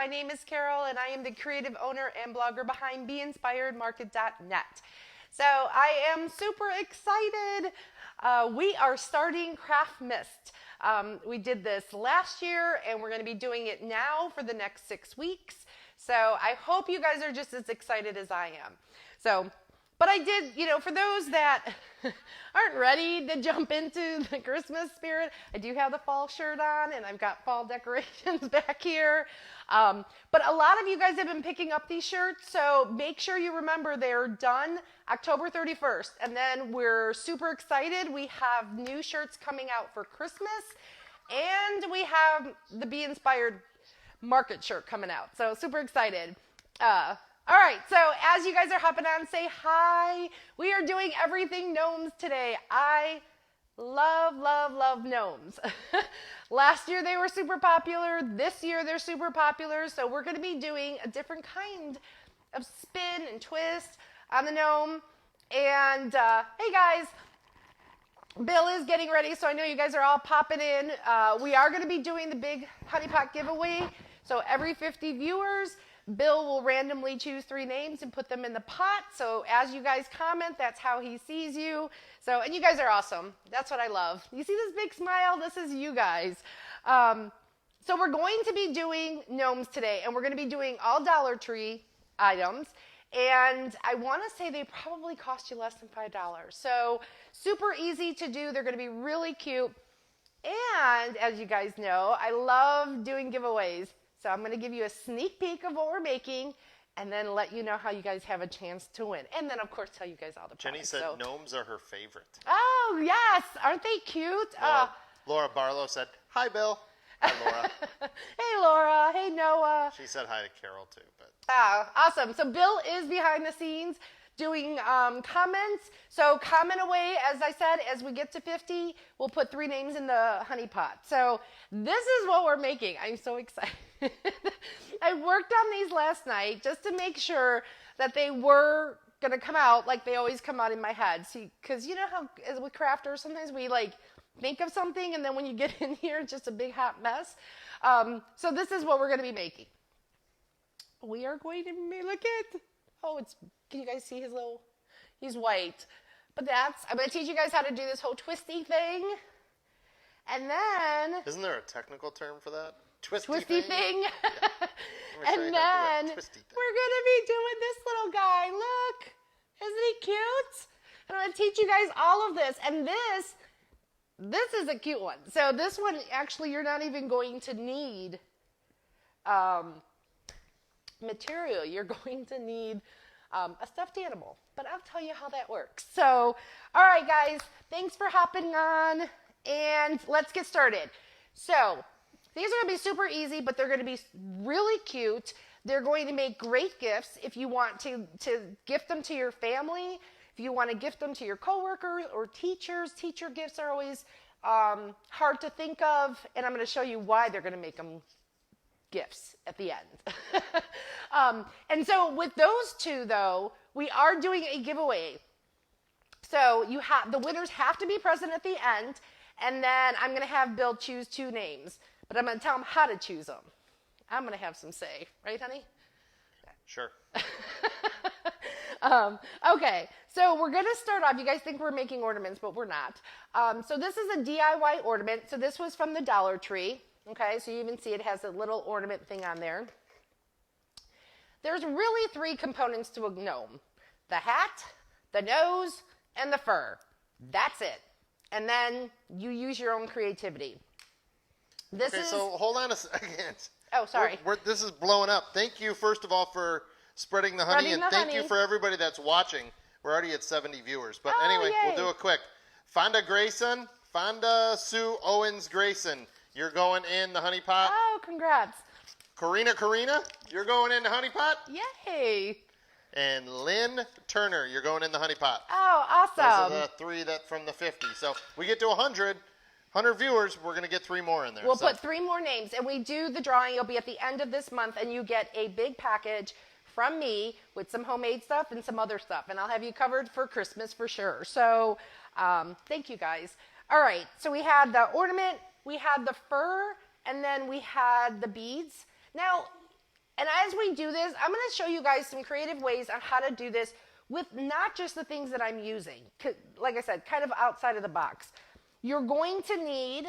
My name is Carol, and I am the creative owner and blogger behind BeInspiredMarket.net. So I am super excited. We are starting Craft Mist. We did this last year, and we're going to be doing it now for the next 6 weeks. So I hope you guys are just as excited as I am. But I did, for those that aren't ready to jump into the Christmas spirit, I do have the fall shirt on, and I've got fall decorations back here. But a lot of you guys have been picking up these shirts, so make sure you remember they're done October 31st. And then we're super excited. We have new shirts coming out for Christmas, and we have the Be Inspired Market shirt coming out. So super excited. All right, so as you guys are hopping on, say hi. We are doing everything gnomes today. I love, love, love gnomes. Last year they were super popular. This year they're super popular. So we're going to be doing a different kind of spin and twist on the gnome. And hey guys, Bill is getting ready, so I know you guys are all popping in. We are going to be doing the big honey pot giveaway. So every 50 viewers, Bill will randomly choose 3 names and put them in the pot. So as you guys comment, that's how he sees you. So, and you guys are awesome. That's what I love. You see this big smile? This is you guys. So we're going to be doing gnomes today, and we're going to be doing all Dollar Tree items. And I want to say they probably cost you less than $5. So super easy to do. They're going to be really cute. And as you guys know, I love doing giveaways. So I'm going to give you a sneak peek of what we're making, and then let you know how you guys have a chance to win. And then, of course, tell you guys all the Jenny products. said gnomes are her favorite. Oh, yes. Aren't they cute? Laura Barlow said, hi, Bill. Hi, Laura. Hey, Laura. Hey, Noah. She said hi to Carol, too. But Awesome. So Bill is behind the scenes doing comments. So comment away, as I said, as we get to 50, we'll put 3 names in the honey pot. So this is what we're making. I'm so excited. I worked on these last night just to make sure that they were going to come out like they always come out in my head. See, because you know how as with crafters, sometimes we think of something, and then when you get in here, it's just a big hot mess. So this is what we're going to be making. We are going to look at, can you guys see his he's white. But I'm going to teach you guys how to do this whole twisty thing. And then... Isn't there a technical term for that? Twisty thing. Yeah. And then we're going to be doing this little guy. Look. Isn't he cute? And I'm going to teach you guys all of this. And this is a cute one. So this one, actually, you're not even going to need material. You're going to need a stuffed animal. But I'll tell you how that works. So, all right, guys. Thanks for hopping on. And let's get started. So... these are going to be super easy, but they're going to be really cute. They're going to make great gifts if you want to gift them to your family, if you want to gift them to your coworkers or teachers. Teacher gifts are always hard to think of, and I'm going to show you why they're going to make them gifts at the end. And so with those 2, though, we are doing a giveaway. So the winners have to be present at the end, and then I'm going to have Bill choose 2 names. But I'm going to tell them how to choose them. I'm going to have some say. Right, honey? Sure. Okay, so we're going to start off. You guys think we're making ornaments, but we're not. So this is a DIY ornament. So this was from the Dollar Tree. Okay, so you even see it has a little ornament thing on there. There's really 3 components to a gnome. The hat, the nose, and the fur. That's it. And then you use your own creativity. So hold on a second. Oh, sorry. This is blowing up. Thank you, first of all, for spreading the honey, and thank you for everybody that's watching. We're already at 70 viewers. But anyway, yay. We'll do it quick. Fonda Sue Owens Grayson, you're going in the honey pot. Oh, congrats. Karina, you're going in the honey pot. Yay. And Lynn Turner, you're going in the honey pot. Oh, awesome. Those are the 3 that from the 50. So we get to 100 viewers, we're going to get 3 more in there. We'll put 3 more names, and we do the drawing. It'll be at the end of this month, and you get a big package from me with some homemade stuff and some other stuff, and I'll have you covered for Christmas for sure. So thank you, guys. All right, so we had the ornament, we had the fur, and then we had the beads. Now, And as we do this, I'm going to show you guys some creative ways on how to do this with not just the things that I'm using. Like I said, kind of outside of the box. You're going to need,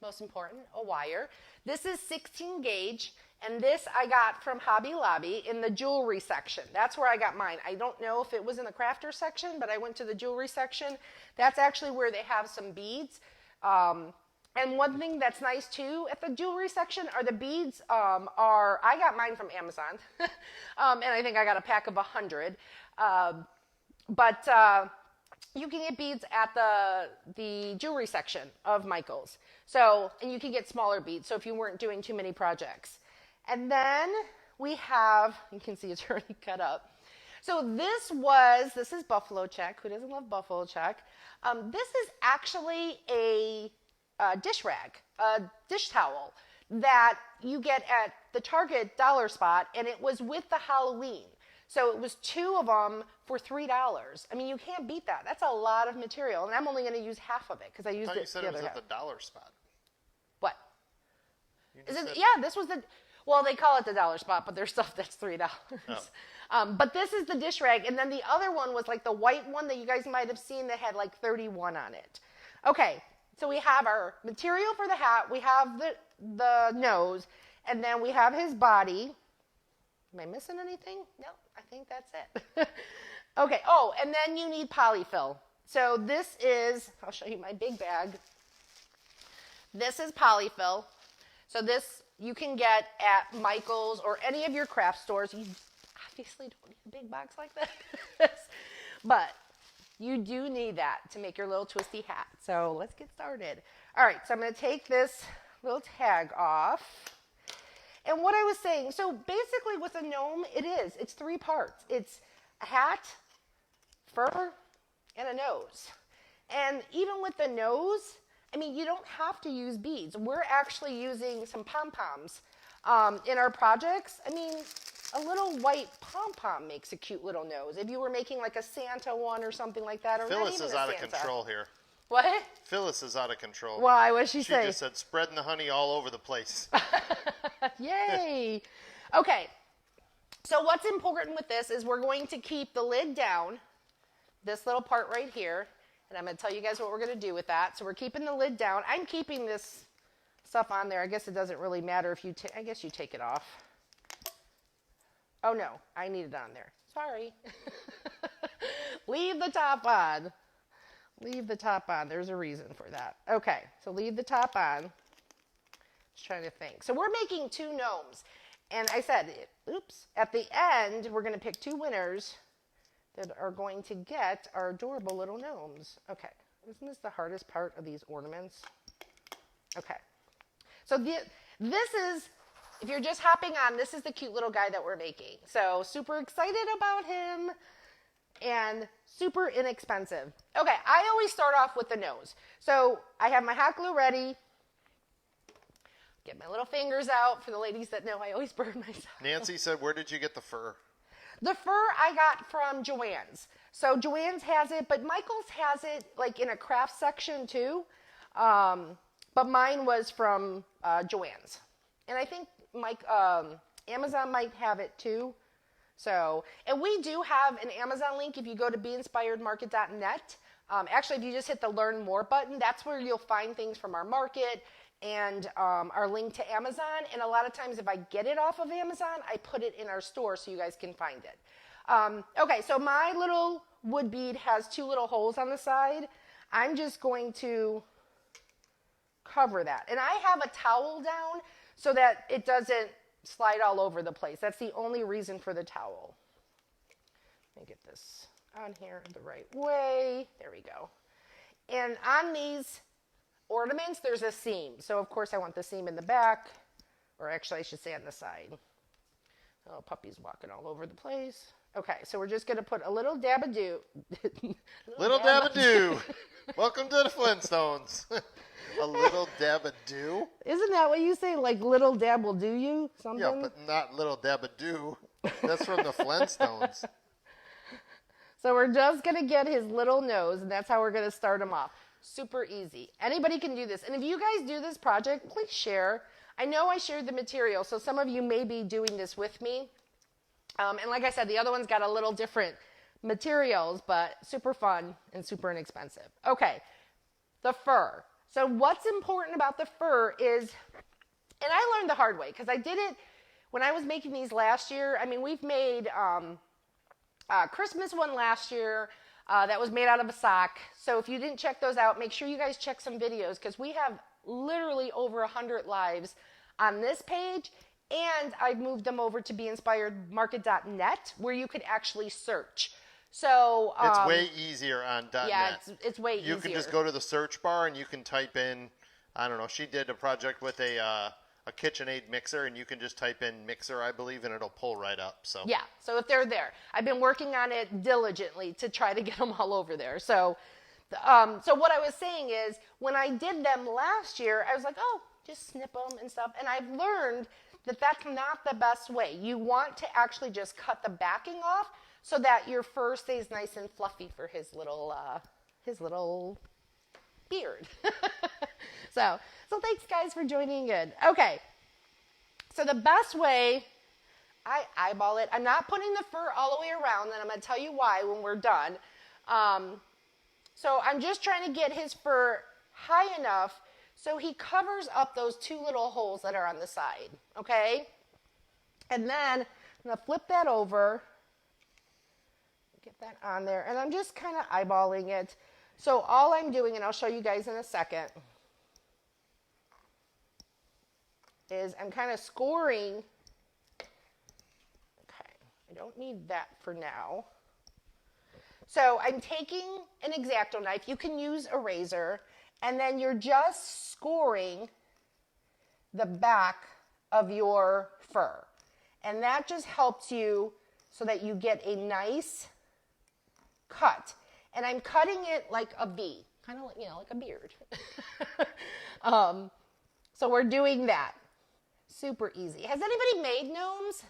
most important, a wire. This is 16 gauge, and this I got from Hobby Lobby in the jewelry section. That's where I got mine. I don't know if it was in the crafter section, but I went to the jewelry section. That's actually where they have some beads. And one thing that's nice too at the jewelry section are the beads I got mine from Amazon. And I think I got a pack of 100. But you can get beads at the jewelry section of Michael's. So, and you can get smaller beads, so if you weren't doing too many projects. And then we have, you can see it's already cut up. So this is buffalo check. Who doesn't love buffalo check? This is actually a dish rag, a dish towel that you get at the Target dollar spot, and it was with the Halloween. So it was 2 of them for $3. I mean, you can't beat that. That's a lot of material, and I'm only going to use half of it because I used it the other half. You said it was at the dollar spot. What? Yeah, this was well, they call it the dollar spot, but there's stuff that's $3. Oh. But this is the dish rag, and then the other one was like the white one that you guys might have seen that had like 31 on it. Okay, so we have our material for the hat, we have the nose, and then we have his body. Am I missing anything? No, I think that's it. Okay, oh, and then you need polyfill. So this is, I'll show you my big bag. This is polyfill. So this you can get at Michael's or any of your craft stores. You obviously don't need a big box like this, but you do need that to make your little twisty hat. So let's get started. All right, so I'm going to take this little tag off. And what I was saying, so basically with a gnome, it's 3 parts. It's a hat, fur, and a nose. And even with the nose, I mean, you don't have to use beads. We're actually using some pom-poms in our projects. I mean, a little white pom-pom makes a cute little nose. If you were making like a Santa one or something like that, or Phyllis is out of control here. What? Phyllis is out of control. Why? What'd she say? She just said, spreading the honey all over the place. Yay. Okay. So what's important with this is we're going to keep the lid down, this little part right here, and I'm going to tell you guys what we're going to do with that. So we're keeping the lid down. I'm keeping this stuff on there. I guess it doesn't really matter if I guess you take it off. Oh no, I need it on there. Sorry. Leave the top on. Leave the top on. There's a reason for that. Okay, so leave the top on. Just trying to think. So we're making 2 gnomes. And I said, oops, at the end, we're going to pick 2 winners that are going to get our adorable little gnomes. Okay, isn't this the hardest part of these ornaments? Okay, so this is, if you're just hopping on, this is the cute little guy that we're making. So super excited about him and super inexpensive. Okay, I always start off with the nose. So I have my hot glue ready. Get my little fingers out. For the ladies that know, I always burn myself. Nancy said, where did you get the fur? The fur I got from Joann's. So Joann's has it, but Michael's has it like in a craft section too. But mine was from Joann's. And I think Amazon might have it too. So, and we do have an Amazon link if you go to 𝐵inspiredmarket.net. Actually, if you just hit the Learn More button, that's where you'll find things from our market and our link to Amazon. And a lot of times if I get it off of Amazon, I put it in our store so you guys can find it. Okay, so my little wood bead has 2 little holes on the side. I'm just going to cover that. And I have a towel down so that it doesn't slide all over the place. That's the only reason for the towel. Let me get this on here the right way. There we go. And on these ornaments, there's a seam. So, of course, I want the seam in the back, or actually, I should say on the side. Oh, puppy's walking all over the place. Okay, so we're just going to put a little dab-a-doo. Little dab-a-doo. Welcome to the Flintstones. A little dab-a-doo? Isn't that what you say? Like, little dab will do you? Something? Yeah, but not little dab-a-doo. That's from the Flintstones. So we're just going to get his little nose, and that's how we're going to start him off. Super easy. Anybody can do this. And if you guys do this project, please share. I know I shared the material, so some of you may be doing this with me. And like I said, the other one's got a little different materials, but super fun and super inexpensive. Okay, the fur. So what's important about the fur is, and I learned the hard way because I did it when I was making these last year. I mean, we've made Christmas one last year that was made out of a sock. So if you didn't check those out, make sure you guys check some videos because we have literally over 100 lives on this page. And I've moved them over to 𝐵𝐸𝐸𝐸_market.net where you could actually search. So it's way easier on .net. Yeah, it's way easier. You can just go to the search bar and you can type in, I don't know, she did a project with a KitchenAid mixer, and you can just type in mixer, I believe, and it'll pull right up. So yeah, so if they're there, I've been working on it diligently to try to get them all over there. So what I was saying is, when I did them last year, I was like, oh, just snip them and stuff, and I've learned that that's not the best way. You want to actually just cut the backing off so that your fur stays nice and fluffy for his little beard. So thanks guys for joining in. Okay, so the best way, I eyeball it. I'm not putting the fur all the way around, and I'm going to tell you why when we're done. So I'm just trying to get his fur high enough so he covers up those two little holes that are on the side, okay? And then I'm going to flip that over, get that on there, and I'm just kind of eyeballing it. So all I'm doing, and I'll show you guys in a second, is I'm kind of scoring. Okay, I don't need that for now. So I'm taking an X-Acto knife. You can use a razor. And then you're just scoring the back of your fur. And that just helps you so that you get a nice cut. And I'm cutting it like a V, kind of like, like a beard. So we're doing that. Super easy. Has anybody made gnomes?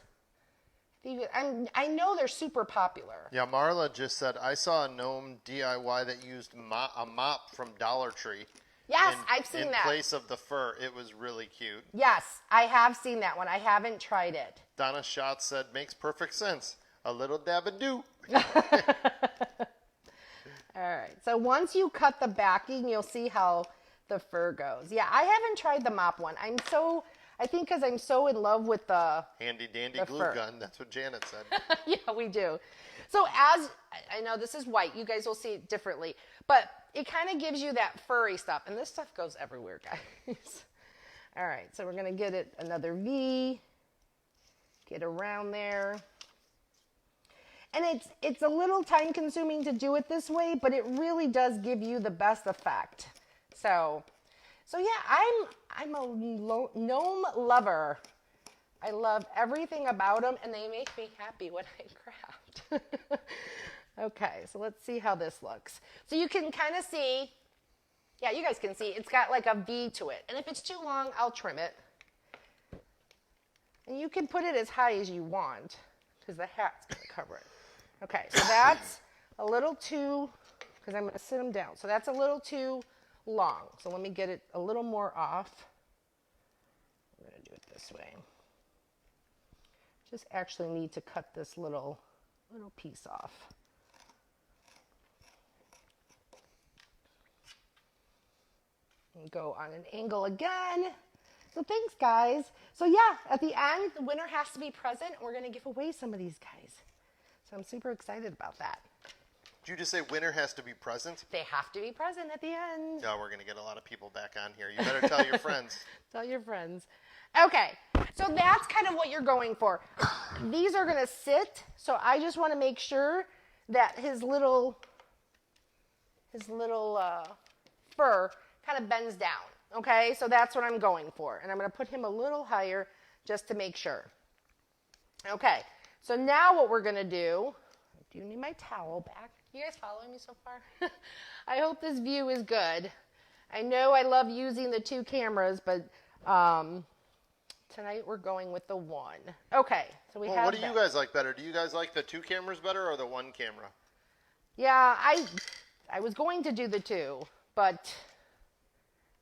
I know they're super popular. Yeah, Marla just said, I saw a gnome DIY that used a mop from Dollar Tree. Yes, I've seen that. In place of the fur. It was really cute. Yes, I have seen that one. I haven't tried it. Donna Schatz said, makes perfect sense. A little dab-a-doo. All right, so once you cut the backing, you'll see how the fur goes. Yeah, I haven't tried the mop one. I think because I'm so in love with the handy dandy glue fur. gun. That's what Janet said. Yeah, we do. So as I know this is white, you guys will see it differently, but it kind of gives you that furry stuff, and this stuff goes everywhere, guys. All right, so we're gonna get it another V, get around there, and it's a little time consuming to do it this way, but it really does give you the best effect. So yeah, I'm a gnome lover. I love everything about them, and they make me happy when I craft. Okay, so let's see how this looks. So you can kind of see, yeah, you guys can see, it's got like a V to it. And if it's too long, I'll trim it. And you can put it as high as you want, because the hat's going to cover it. Okay, so that's a little too, because I'm going to sit them down. So that's a little too long. So let me get it a little more off. I'm going to do it this way. Just actually need to cut this little piece off. And go on an angle again. So thanks, guys. So yeah, at the end, the winner has to be present. We're going to give away some of these guys. So I'm super excited about that. Did you just say winner has to be present? They have to be present at the end. No, we're going to get a lot of people back on here. You better tell your friends. Tell your friends. Okay, so that's kind of what you're going for. These are going to sit, so I just want to make sure that his little fur kind of bends down. Okay, so that's what I'm going for. And I'm going to put him a little higher just to make sure. Okay, so now what we're going to do, I do need my towel back. You guys following me so far? I hope this view is good. I know I love using the two cameras, but tonight we're going with the one. Okay, so we have what do you guys like better? Do you guys like the two cameras better or the one camera? Yeah, I was going to do the two, but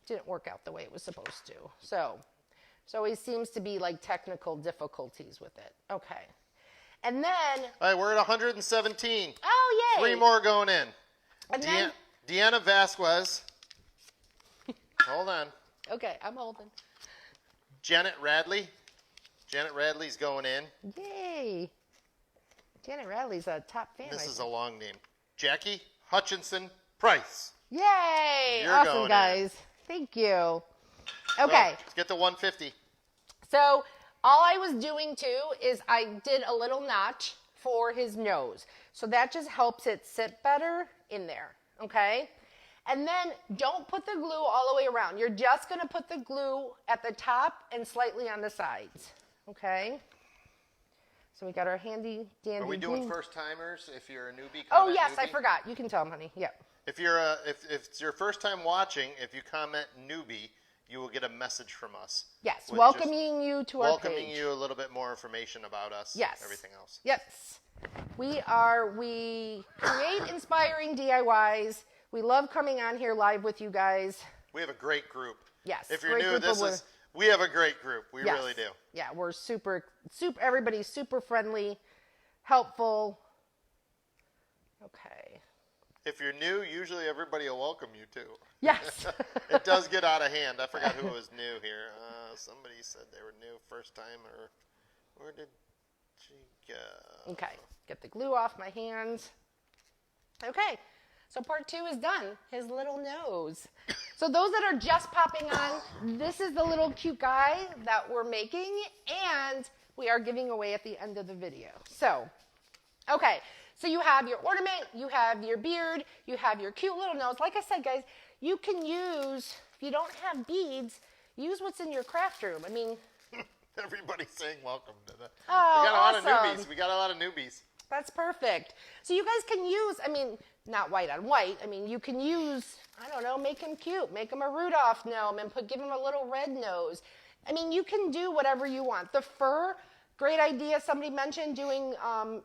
it didn't work out the way it was supposed to. So So always seems to be like technical difficulties with it. Okay. And then... All right, we're at 117. Oh, yay. 3 more going in. And then... Deanna Vasquez. Hold on. Okay, I'm holding. Janet Radley. Janet Radley's going in. Yay. Janet Radley's a top fan. This is a long name. Jackie Hutchinson Price. Yay. You're awesome, going guys. Thank you. Okay. Well, let's get to 150. So all I was doing too is I did a little notch for his nose. So that just helps it sit better in there. Okay. And then don't put the glue all the way around. You're just going to put the glue at the top and slightly on the sides. Okay. So we got our handy dandy. Are we doing glue. first timers? If you're a newbie, Oh yes, newbie. I forgot. You can tell them, honey. Yep. If it's your first time watching, if you comment newbie, you will get a message from us. Yes, welcoming you to our page. Welcoming you a little bit more information about us. Yes. Everything else. Yes. We create inspiring DIYs. We love coming on here live with you guys. We have a great group. Yes. If you're new, we have a great group. We really do. Yeah, we're super, everybody's super friendly, helpful. Okay. If you're new, usually everybody will welcome you too. Yes. It does get out of hand. I forgot who was new here. Somebody said they were new first time, or where did she go? Okay. Get the glue off my hands. Okay. So part 2 is done. His little nose. So those that are just popping on, this is the little cute guy that we're making, and we are giving away at the end of the video. So, okay. So you have your ornament, you have your beard, you have your cute little nose. Like I said, guys, you can use, if you don't have beads, use what's in your craft room. I mean... Everybody's saying welcome to that. Oh, we got a lot of awesome. newbies. We got a lot of newbies. That's perfect. So you guys can use, I mean, not white on white. I mean, you can use, I don't know, make him cute. Make him a Rudolph gnome and give him a little red nose. I mean, you can do whatever you want. The fur, great idea. Somebody mentioned doing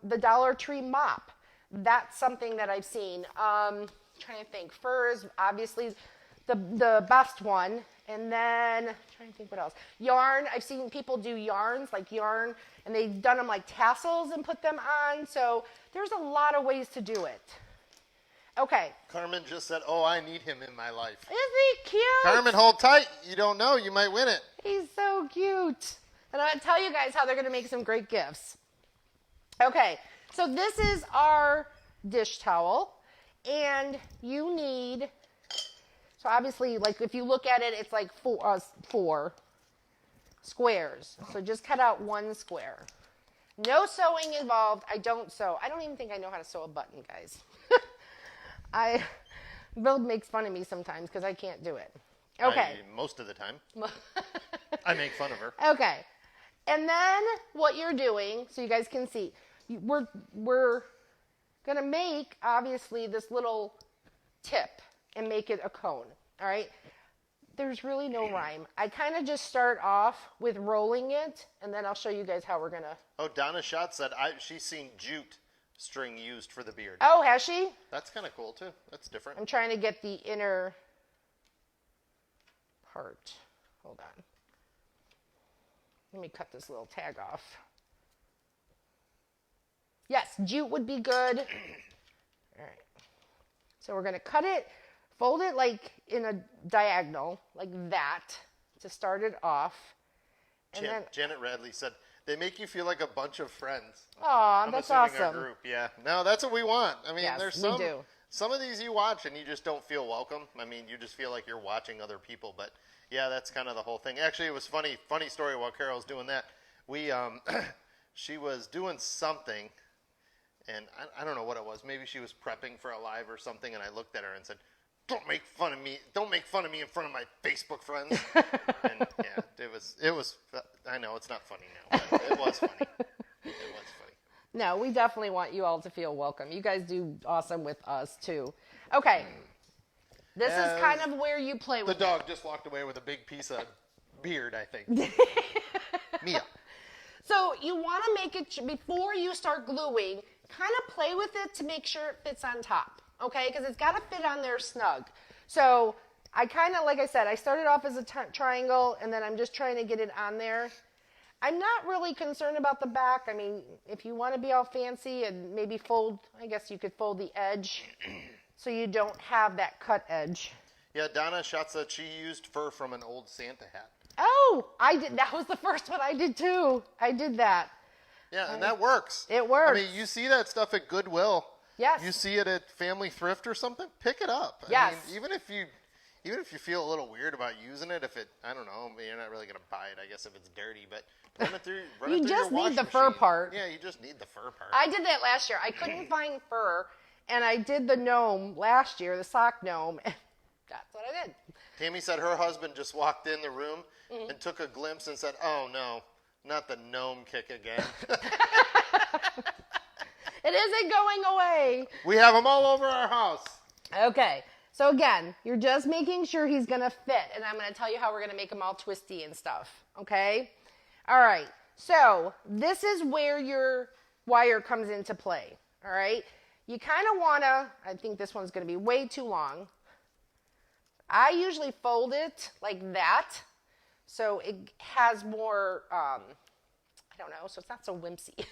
the Dollar Tree mop. That's something that I've seen. Trying to think. Fur is obviously the best one. And then, trying to think what else. Yarn. I've seen people do yarns, like yarn, and they've done them like tassels and put them on. So there's a lot of ways to do it. Okay. Carmen just said, oh, I need him in my life. Isn't he cute? Carmen, hold tight. You don't know. You might win it. He's so cute. And I'm going to tell you guys how they're going to make some great gifts. Okay. So this is our dish towel. And you need... So obviously, like if you look at it, it's like four squares. So just cut out 1 square. No sewing involved. I don't sew. I don't even think I know how to sew a button, guys. Bill makes fun of me sometimes because I can't do it. Okay. Most of the time. I make fun of her. Okay. And then what you're doing, so you guys can see, we're going to make, obviously, this little tip and make it a cone, all right? There's really no rhyme. I kind of just start off with rolling it, and then I'll show you guys how we're going to... Oh, Donna Schott said she's seen jute string used for the beard. Oh, has she? That's kind of cool, too. That's different. I'm trying to get the inner part. Hold on. Let me cut this little tag off. Yes, jute would be good. All right. So we're going to cut it. Fold it like in a diagonal, like that, to start it off. And then, Janet Radley said, they make you feel like a bunch of friends. Aw, that's awesome. Our group, yeah. No, that's what we want. I mean, yes, there's some of these you watch and you just don't feel welcome. I mean, you just feel like you're watching other people. But, yeah, that's kind of the whole thing. Actually, it was funny story while Carol was doing that. She was doing something, and I don't know what it was. Maybe she was prepping for a live or something, and I looked at her and said, don't make fun of me. Don't make fun of me in front of my Facebook friends. And yeah, it was, I know it's not funny now, but it was funny. It was funny. No, we definitely want you all to feel welcome. You guys do awesome with us too. Okay. This is kind of where you play with the dog just walked away with a big piece of beard, I think. Mia. So you want to make it, before you start gluing, kind of play with it to make sure it fits on top. Okay, because it's got to fit on there snug. So I kind of, like I said, I started off as a triangle, and then I'm just trying to get it on there. I'm not really concerned about the back. I mean, if you want to be all fancy and maybe fold, I guess you could fold the edge so you don't have that cut edge. Yeah, Donna Schatz said she used fur from an old Santa hat. Oh, I did. That was the first one I did too. I did that. Yeah, and that works. It works. I mean, you see that stuff at Goodwill. Yes. You see it at Family Thrift or something, pick it up. Yes. I mean, even if you feel a little weird about using it, I don't know, you're not really going to buy it, I guess, if it's dirty, but run it through your wash machine. You just need the fur part. Yeah, you just need the fur part. I did that last year. I couldn't find fur, and I did the gnome last year, the sock gnome, and that's what I did. Tammy said her husband just walked in the room and took a glimpse and said, "Oh, no, not the gnome kick again." It isn't going away. We have them all over our house. Okay. So again, you're just making sure he's going to fit, and I'm going to tell you how we're going to make him all twisty and stuff, okay? All right. So this is where your wire comes into play, all right? You kind of want to, I think this one's going to be way too long. I usually fold it like that, so it has more, I don't know, so it's not so wimpsy.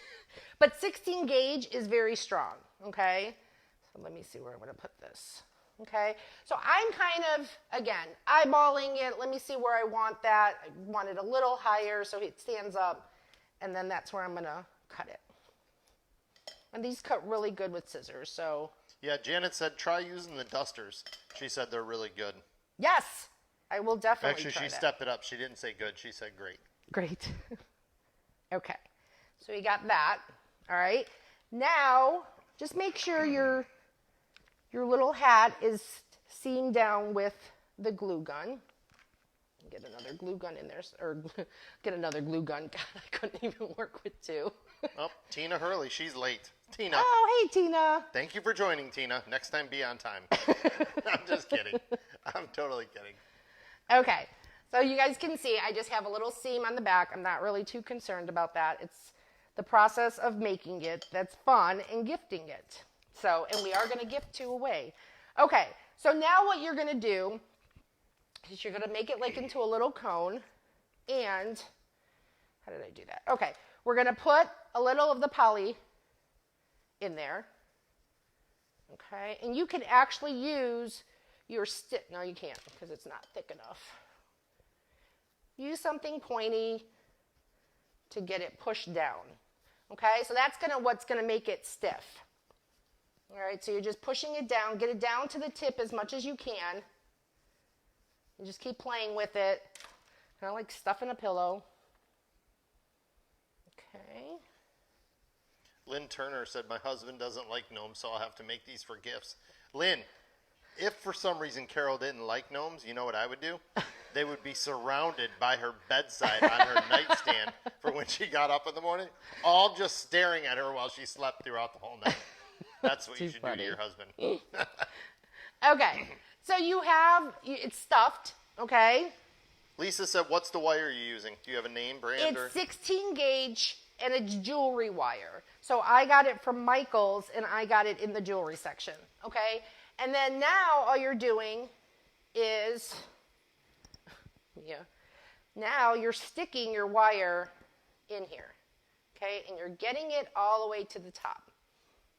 But 16 gauge is very strong, okay? So let me see where I'm going to put this. Okay, so I'm kind of, again, eyeballing it. Let me see where I want that. I want it a little higher so it stands up, and then that's where I'm going to cut it. And these cut really good with scissors, so. Yeah, Janet said try using the dusters. She said they're really good. Yes, I will definitely Actually, try she that. stepped it up. She didn't say good. She said great. Great. Okay, so you got that. All right, now just make sure your little hat is seamed down with the glue gun. Get another glue gun in there, or get another glue gun. God, I couldn't even work with two. Oh, Tina Hurley, she's late. Tina. Oh, hey, Tina. Thank you for joining, Tina. Next time, be on time. I'm just kidding. I'm totally kidding. Okay, so you guys can see I just have a little seam on the back. I'm not really too concerned about that. It's the process of making it that's fun and gifting it. So, and we are going to gift two away. Okay, so now what you're going to do is you're going to make it like into a little cone. And, how did I do that? Okay, we're going to put a little of the poly in there. Okay, and you can actually use your stick. No, you can't because it's not thick enough. Use something pointy to get it pushed down. Okay, so that's what's going to make it stiff. All right, so you're just pushing it down. Get it down to the tip as much as you can. And just keep playing with it. Kind of like stuffing a pillow. Okay. Lynn Turner said, my husband doesn't like gnomes, so I'll have to make these for gifts. Lynn, if for some reason Carol didn't like gnomes, you know what I would do? They would be surrounded by her bedside on her nightstand for when she got up in the morning, all just staring at her while she slept throughout the whole night. That's what you should do to your husband. Okay, so it's stuffed, okay? Lisa said, what's the wire you're using? Do you have a name, brand? It's 16 gauge, and it's jewelry wire. So I got it from Michael's, and I got it in the jewelry section, okay? And then now all you're doing is, now you're sticking your wire in here, okay? And you're getting it all the way to the top.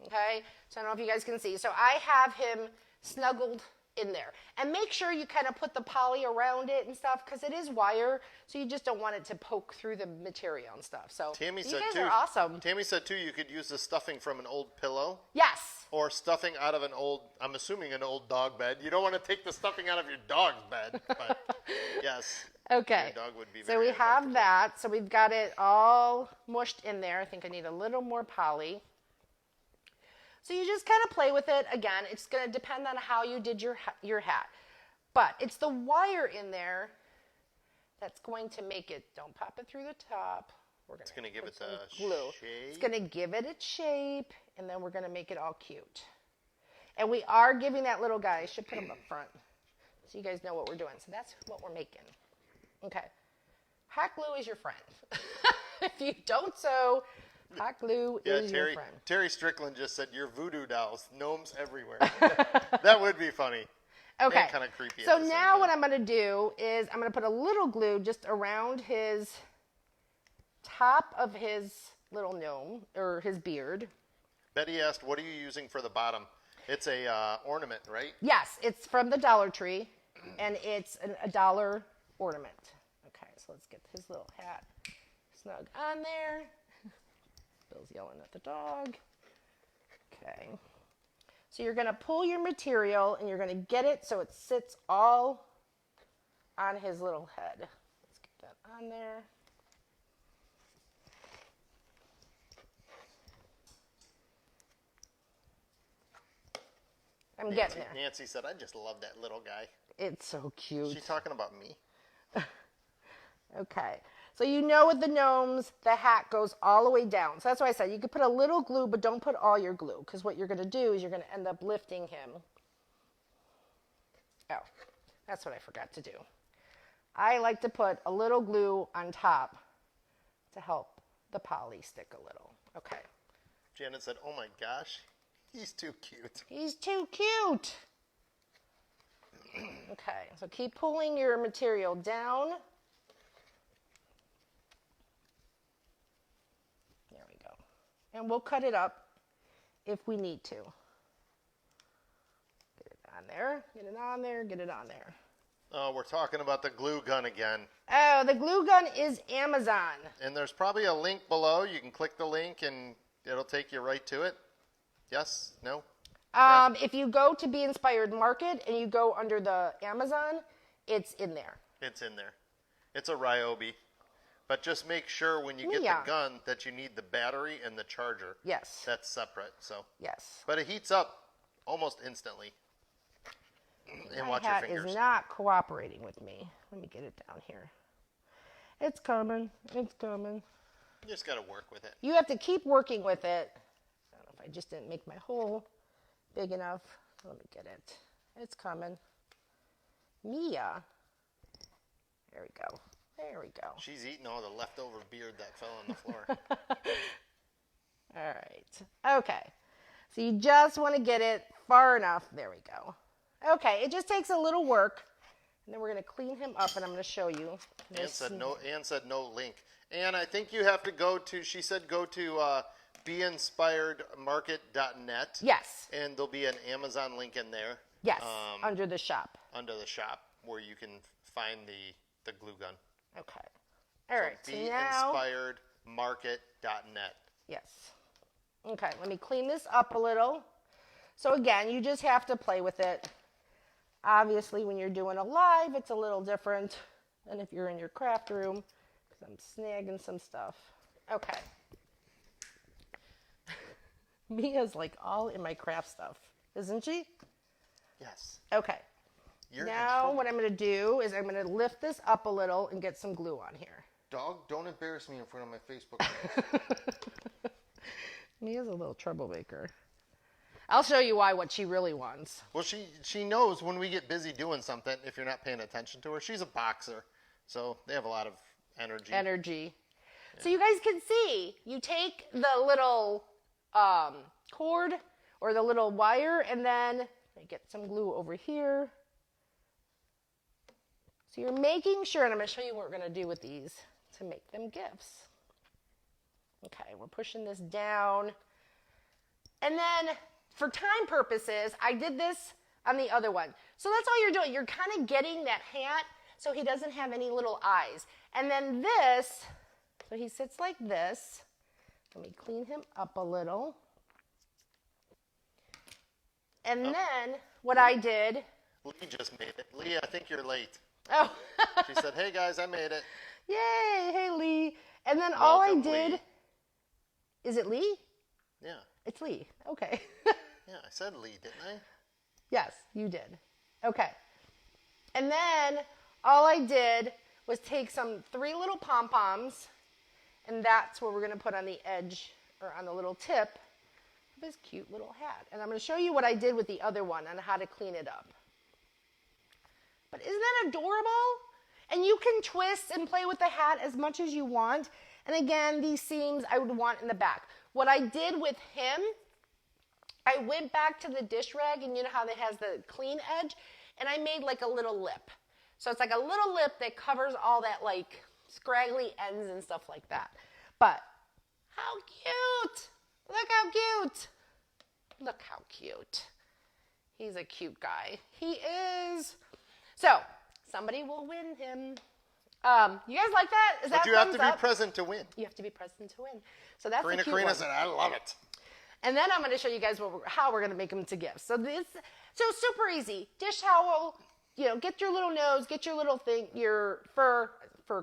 Okay, so I don't know if you guys can see. So I have him snuggled in there. And make sure you kind of put the poly around it and stuff because it is wire, so you just don't want it to poke through the material and stuff. So Tammy you said guys too, are awesome. Tammy said, too, you could use the stuffing from an old pillow. Yes. Or stuffing out of an old, I'm assuming an old dog bed. You don't want to take the stuffing out of your dog's bed, but yes. Okay. Your dog would be so very we have that. So we've got it all mushed in there. I think I need a little more poly. So you just kind of play with it. Again, it's going to depend on how you did your hat. But it's the wire in there that's going to make it, don't pop it through the top. It's going to give it the glue. shape. It's going to give it its shape, and then we're going to make it all cute. And we are giving that little guy, I should put him up front so you guys know what we're doing. So that's what we're making. Okay. Hot glue is your friend. If you don't sew, hot glue is your friend. Terry Strickland just said, you're voodoo dolls, gnomes everywhere. That would be funny. Okay. And kind of creepy. So now what I'm going to do is I'm going to put a little glue just around his top of his little gnome, or his beard. Betty asked, what are you using for the bottom? It's a ornament, right? Yes, it's from the Dollar Tree, and it's a $1 ornament. Okay, so let's get his little hat snug on there. Bill's yelling at the dog. Okay. So you're going to pull your material, and you're going to get it so it sits all on his little head. Let's get that on there. I'm getting there. Nancy said, I just love that little guy. It's so cute. Is she talking about me? Okay. So you know with the gnomes, the hat goes all the way down. So that's why I said you could put a little glue, but don't put all your glue, because what you're going to do is you're going to end up lifting him. Oh, that's what I forgot to do. I like to put a little glue on top to help the poly stick a little. Okay. Janet said, oh my gosh, he's too cute. He's too cute. Okay, so keep pulling your material down. There we go. And we'll cut it up if we need to. Get it on there, get it on there, get it on there. Oh, we're talking about the glue gun again. Oh, the glue gun is Amazon. And there's probably a link below. You can click the link and it'll take you right to it. Yes? No? If you go to Be Inspired Market and you go under the Amazon, it's in there. It's in there. It's a Ryobi. But just make sure when you get the gun that you need the battery and the charger. Yes. That's separate. So. Yes. But it heats up almost instantly. And watch your fingers. My hat is not cooperating with me. Let me get it down here. It's coming. It's coming. You just got to work with it. You have to keep working with it. I don't know if I just didn't make my hole big enough. Let me get it. It's coming. Mia. There we go. There we go. She's eating all the leftover beard that fell on the floor. All right. Okay. So you just want to get it far enough. There we go. Okay. It just takes a little work. And then we're going to clean him up, and I'm going to show you. Ann said no link. And I think you have to go to, she said go to beinspiredmarket.net. Yes. And there'll be an Amazon link in there. Yes, under the shop. Under the shop, where you can find the glue gun. Okay. All right. So now, beinspiredmarket.net. yes. Okay, let me clean this up a little. So again, you just have to play with it. Obviously, when you're doing a live, it's a little different than if you're in your craft room, because I'm snagging some stuff. Okay. Mia's like all in my craft stuff, isn't she? Yes. Okay. Now what I'm going to do is I'm going to lift this up a little and get some glue on here. Dog, don't embarrass me in front of my Facebook friends. Mia's a little troublemaker. I'll show you what she really wants. Well, she knows when we get busy doing something, if you're not paying attention to her. She's a boxer, so they have a lot of energy. Yeah. So you guys can see, you take the little cord or the little wire, and then I get some glue over here. So you're making sure, and I'm going to show you what we're going to do with these to make them gifts. Okay, we're pushing this down. And then for time purposes, I did this on the other one. So that's all you're doing. You're kind of getting that hat so he doesn't have any little eyes. And then this, so he sits like this. Let me clean him up a little. And then what I did. Lee just made it. Lee, I think you're late. Oh. She said, hey guys, I made it. Yay, hey Lee. And then all I did, Lee. Is it Lee? Yeah. It's Lee, okay. Yeah, I said Lee, didn't I? Yes, you did. Okay. And then all I did was take some 3 little pom-poms, and that's what we're going to put on the edge, or on the little tip of his cute little hat. And I'm going to show you what I did with the other one on how to clean it up. But isn't that adorable? And you can twist and play with the hat as much as you want. And again, these seams I would want in the back. What I did with him, I went back to the dish rag, and you know how it has the clean edge, and I made like a little lip. So it's like a little lip that covers all that like scraggly ends and stuff like that. But how cute! Look how cute! Look how cute. He's a cute guy. He is. So somebody will win him. You guys like that? Is that But you have to be up? present to win. You have to be present to win. So that's Karina a cute one. said, I love it. And then I'm going to show you guys how we're going to make them to gifts. So super easy. Dish towel, get your little nose, get your little thing, your fur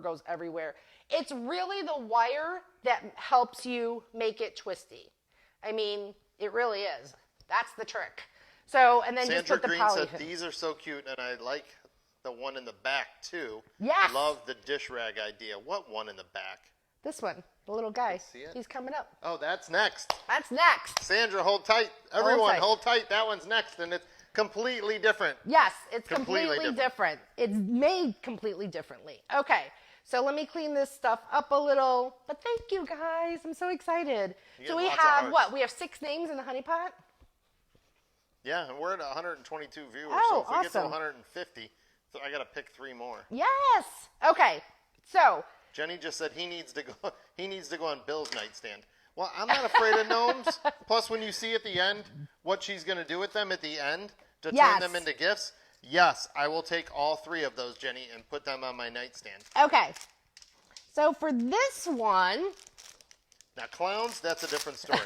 goes everywhere. It's really the wire that helps you make it twisty. I mean, it really is. That's the trick. So, and then Sandra just put the Green poly. said, these are so cute, and I like the one in the back, too. Yes. Love the dish rag idea. What one in the back? This one, the little guy. See it? He's coming up. Oh, that's next. That's next. Sandra, hold tight. Everyone, hold tight. That one's next, and it's completely different. Yes, it's completely Completely different. It's made completely differently. Okay, so let me clean this stuff up a little. But thank you, guys. I'm so excited. So we have what? We have 6 names in the honey pot? Yeah, and we're at 122 viewers. Oh, so if we get to awesome. 150, so I got to pick 3 more. Yes. Okay, so. Jenny just said he needs to go on Bill's nightstand. Well, I'm not afraid of gnomes. Plus, when you see at the end what she's going to do with them at the end to turn them into gifts, yes, I will take all 3 of those, Jenny, and put them on my nightstand. Okay. So for this one. Now, clowns, that's a different story.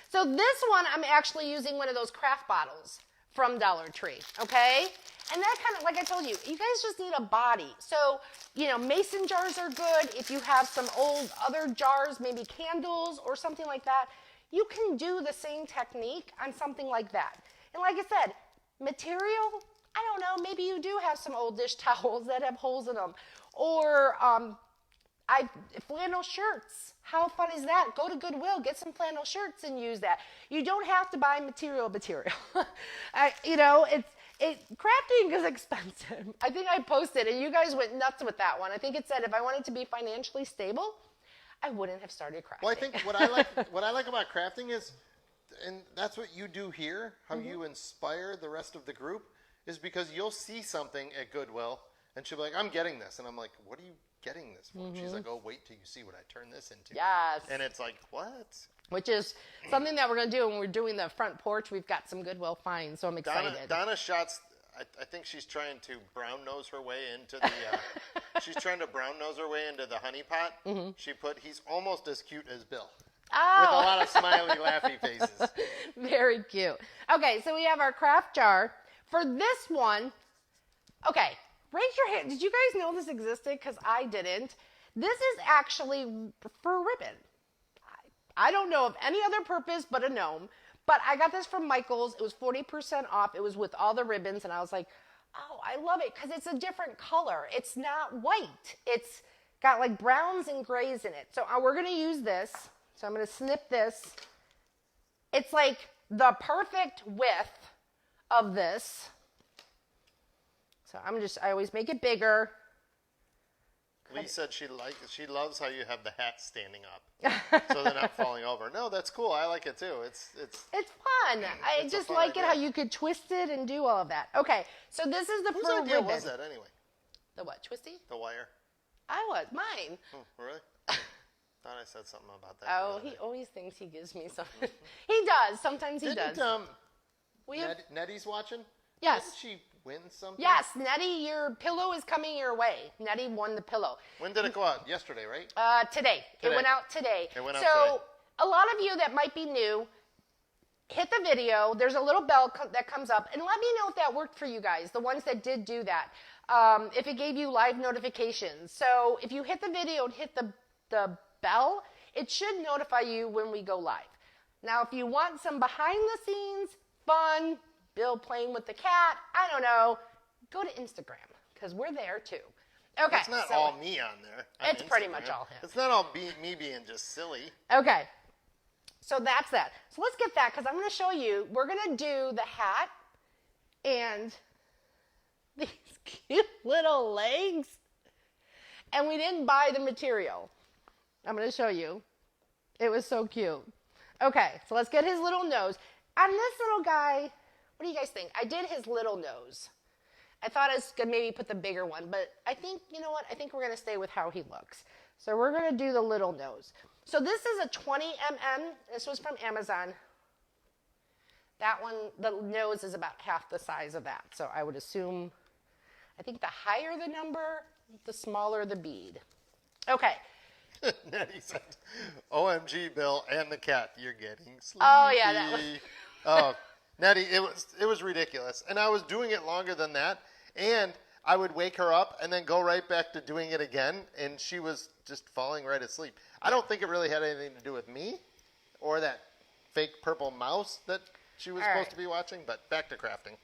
So this one, I'm actually using one of those craft bottles from Dollar Tree, okay? And that kind of, like I told you, you guys just need a body. So, mason jars are good. If you have some old other jars, maybe candles or something like that, you can do the same technique on something like that. And like I said, material, I don't know, maybe you do have some old dish towels that have holes in them. Or flannel shirts. How fun is that? Go to Goodwill, get some flannel shirts and use that. You don't have to buy material. Crafting is expensive. I think I posted and you guys went nuts with that one. I think it said if I wanted to be financially stable, I wouldn't have started crafting. Well, I think what I like about crafting is, and that's what you do here, how you inspire the rest of the group, is because you'll see something at Goodwill and she'll be like, I'm getting this. And I'm like, what are you getting this for? She's like, oh, wait till you see what I turn this into. Yes. And it's like, what? Which is something that we're going to do when we're doing the front porch. We've got some Goodwill finds, so I'm excited. Donna shots, I think she's trying to brown nose her way into the, she's trying to brown nose her way into the honey pot. She put, he's almost as cute as Bill. Oh. With a lot of smiley, laughy faces. Very cute. Okay, so we have our craft jar. For this one, okay, raise your hand. Did you guys know this existed? Because I didn't. This is actually for ribbon. I don't know of any other purpose but a gnome. But I got this from Michael's. It was 40% off. It was with all the ribbons. And I was like, oh, I love it because it's a different color. It's not white. It's got like browns and grays in it. So we're going to use this. So I'm going to snip this. It's like the perfect width of this. So I always make it bigger. Lee said she loves how you have the hat standing up, so they're not falling over. No, that's cool. I like it too. It's fun. I just like it how you could twist it and do all of that. Okay, so this is the whose fur idea ribbon. was that anyway? The what? Twisty? The wire. Mine. Oh, really? Thought I said something about that. Oh, he always thinks he gives me something. He does. Sometimes he does. Nettie's watching? Yes. Didn't she win something? Yes, Nettie, your pillow is coming your way. Nettie won the pillow. When did it go out? Yesterday, right? Today. It went out today. It went out so today. A lot of you that might be new, hit the video. There's a little bell that comes up, and let me know if that worked for you guys, the ones that did do that. If it gave you live notifications. So if you hit the video and hit the bell, it should notify you when we go live. Now, if you want some behind the scenes fun, Bill playing with the cat, I don't know, go to Instagram because we're there too. Okay. It's not all me on there. It's pretty much all him. It's not all me being just silly. Okay. So that's that. So let's get that because I'm going to show you. We're going to do the hat and these cute little legs. And we didn't buy the material. I'm going to show you. It was so cute. Okay, so let's get his little nose. On this little guy, what do you guys think? I did his little nose. I thought I was going to maybe put the bigger one, but I think, you know what? I think we're going to stay with how he looks. So we're going to do the little nose. So this is a 20 mm. This was from Amazon. That one, the nose is about half the size of that. So I would assume, I think the higher the number, the smaller the bead. Okay. Nettie said, OMG, Bill and the cat, you're getting sleepy. Oh, yeah, that was... Oh, Nettie, it was ridiculous. And I was doing it longer than that. And I would wake her up and then go right back to doing it again. And she was just falling right asleep. I don't think it really had anything to do with me or that fake purple mouse that she was supposed to be watching. But back to crafting.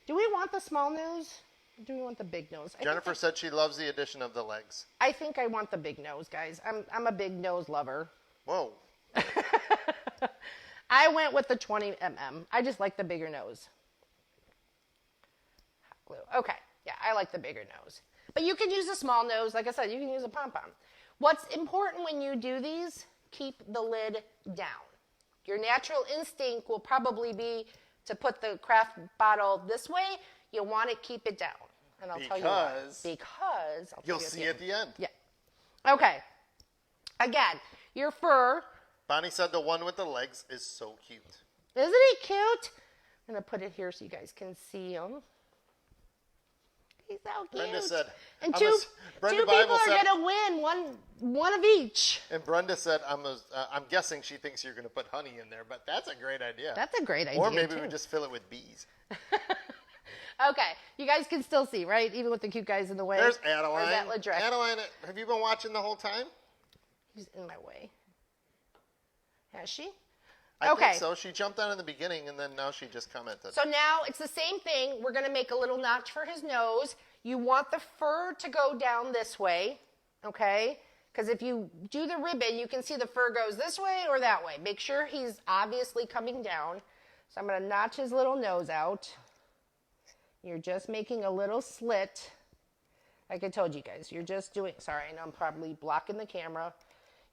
Do we want the small nose? Or do we want the big nose? Jennifer said she loves the addition of the legs. I think I want the big nose, guys. I'm a big nose lover. Whoa. I went with the 20 mm. I just like the bigger nose. Hot glue. Okay. Yeah, I like the bigger nose. But you can use a small nose. Like I said, you can use a pom-pom. What's important when you do these, keep the lid down. Your natural instinct will probably be to put the craft bottle this way. You want to keep it down. And I'll tell you why. Because you'll see at the end. Yeah. Okay. Again, your fur. Bonnie said the one with the legs is so cute. Isn't he cute? I'm going to put it here so you guys can see him. He's so cute. Brenda said, and two people are going to win, one of each. And Brenda said, I'm guessing she thinks you're going to put honey in there, but that's a great idea. That's a great idea, Or maybe we just fill it with bees. Okay, you guys can still see, right? Even with the cute guys in the way. There's Adeline. Or that Ladresse. Adeline, have you been watching the whole time? He's in my way. Has she? I think so. She jumped on in the beginning, and then now she just commented. So now it's the same thing. We're going to make a little notch for his nose. You want the fur to go down this way, okay? Because if you do the ribbon, you can see the fur goes this way or that way. Make sure he's obviously coming down. So I'm going to notch his little nose out. You're just making a little slit. Like I told you guys, you're just doing, sorry, I know I'm probably blocking the camera.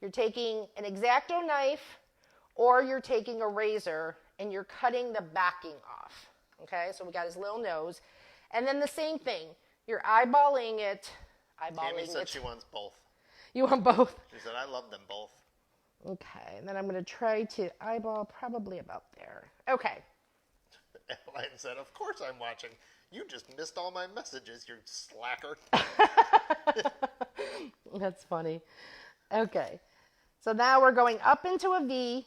You're taking an X-Acto knife or you're taking a razor and you're cutting the backing off. Okay, so we got his little nose. And then the same thing, you're eyeballing it. Tammy said she wants both. You want both? She said, I love them both. Okay, and then I'm going to try to eyeball probably about there. Okay. Adeline said, of course I'm watching. You just missed all my messages, you slacker. That's funny. Okay. So now we're going up into a V.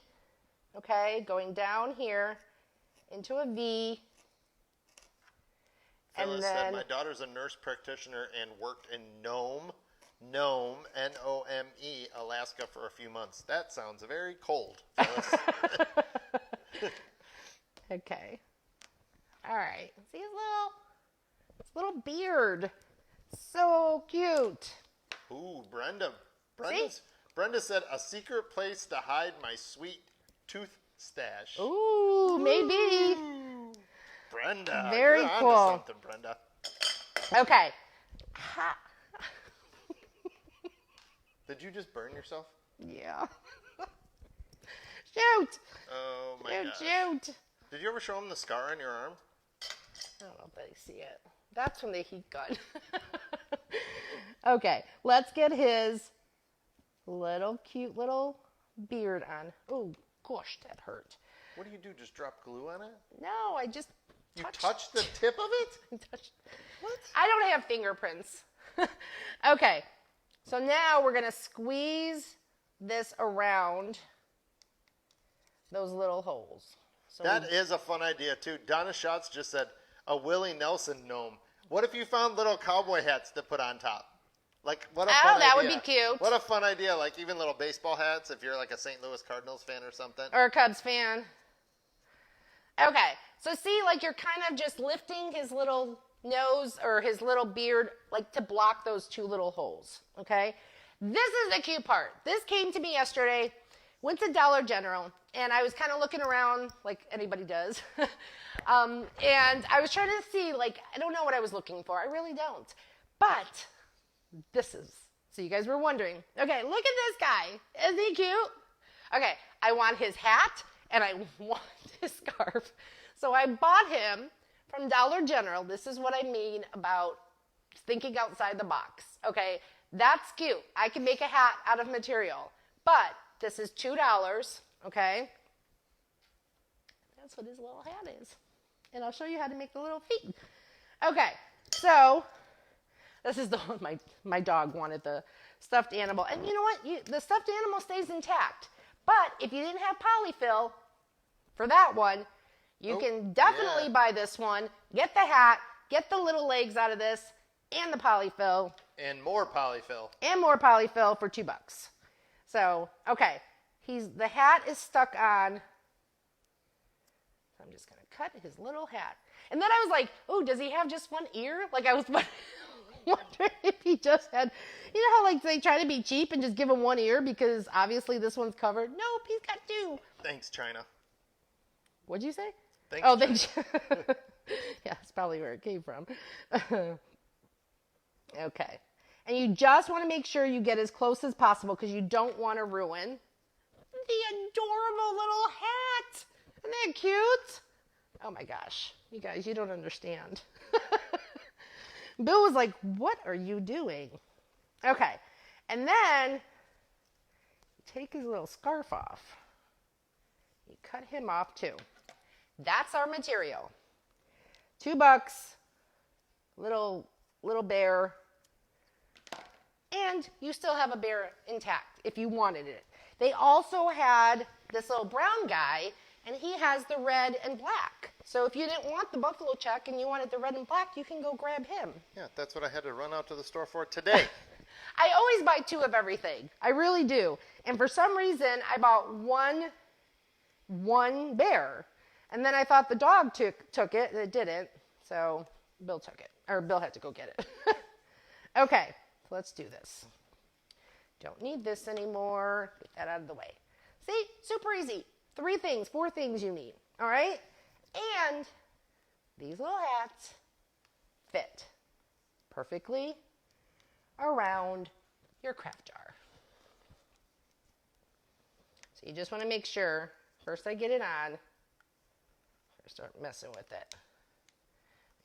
Okay, going down here into a V. Phyllis said, my daughter's a nurse practitioner and worked in Gnome, N-O-M-E, Alaska for a few months. That sounds very cold, Phyllis. Okay. All right. See his little beard. So cute. Ooh, Brenda said, a secret place to hide my sweet tooth stash. Ooh, maybe. Ooh, Brenda, very you're cool. onto something, Brenda. Okay. Did you just burn yourself? Yeah. Shoot. Oh, my gosh. Shoot. Did you ever show him the scar on your arm? I don't know if they see it. That's from the heat gun. Okay, let's get his cute little beard on. Oh, gosh, that hurt. What do you do? Just drop glue on it? No, I just touched the tip of it? What? I don't have fingerprints. Okay, so now we're going to squeeze this around those little holes. So that is a fun idea, too. Donna Schatz just said, a Willie Nelson gnome. What if you found little cowboy hats to put on top? Like, what a fun idea. Oh, that would be cute. What a fun idea. Like, even little baseball hats if you're like a St. Louis Cardinals fan or something. Or a Cubs fan. Okay, so see, like you're kind of just lifting his little nose or his little beard, like to block those two little holes, okay? This is the cute part. This came to me yesterday. Went to Dollar General, and I was kind of looking around like anybody does. And I was trying to see, like, I don't know what I was looking for. I really don't. But this is, so you guys were wondering. Okay, look at this guy. Isn't he cute? Okay, I want his hat, and I want his scarf. So I bought him from Dollar General. This is what I mean about thinking outside the box, okay? That's cute. I can make a hat out of material, but this is $2, okay? That's what his little hat is. And I'll show you how to make the little feet. Okay, so this is the one my dog wanted, the stuffed animal. And you know what? The stuffed animal stays intact. But if you didn't have polyfill for that one, you can definitely buy this one, get the hat, get the little legs out of this, and the polyfill. And more polyfill. And more polyfill for $2. So, okay, the hat is stuck on. So I'm just going to cut his little hat. And then I was like, oh, does he have just one ear? Like I was wondering if he just had, you know how like they try to be cheap and just give him one ear because obviously this one's covered? Nope, he's got two. Thanks, China. What'd you say? Thanks, oh, thanks. Yeah, that's probably where it came from. Okay. And you just want to make sure you get as close as possible because you don't want to ruin the adorable little hat. Isn't that cute? Oh my gosh. You guys, you don't understand. Bill was like, what are you doing? Okay. And then take his little scarf off. You cut him off too. That's our material. $2, little bear. And you still have a bear intact if you wanted it. They also had this little brown guy, and he has the red and black. So if you didn't want the buffalo check and you wanted the red and black, you can go grab him. Yeah, that's what I had to run out to the store for today. I always buy 2 of everything. I really do. And for some reason, I bought one bear. And then I thought the dog took it, and it didn't. So Bill took it. Or Bill had to go get it. Okay, let's do this. Don't need this anymore. Get that out of the way. See, super easy. 4 things you need. All right? And these little hats fit perfectly around your craft jar. So you just want to make sure, first I get it on, first start messing with it.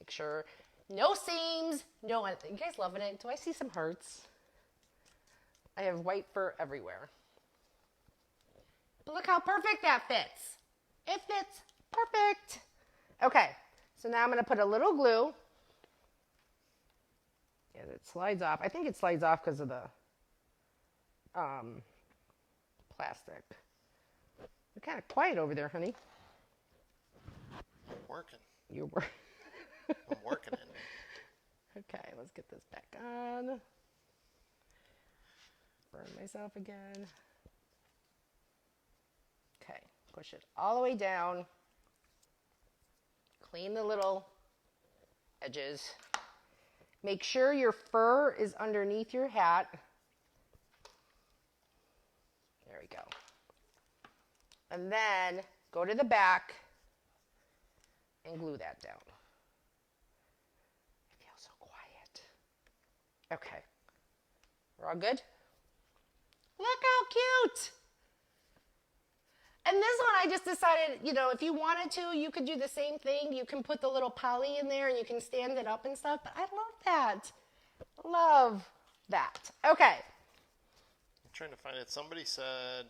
Make sure no seams, no anything. You guys loving it? Do I see some hearts? I have white fur everywhere. But look how perfect that fits. It fits perfect. Okay, so now I'm going to put a little glue. Yeah, it slides off. I think it slides off because of the plastic. You're kind of quiet over there, honey. I'm working. You're working. I'm working in it. Okay, let's get this back on. Burn myself again. Okay, push it all the way down. Clean the little edges. Make sure your fur is underneath your hat. There we go. And then go to the back and glue that down. I feel so quiet. Okay. We're all good? Look how cute! And this one I just decided, you know, if you wanted to, you could do the same thing. You can put the little poly in there and you can stand it up and stuff. But I love that. Love that. Okay. I'm trying to find it. Somebody said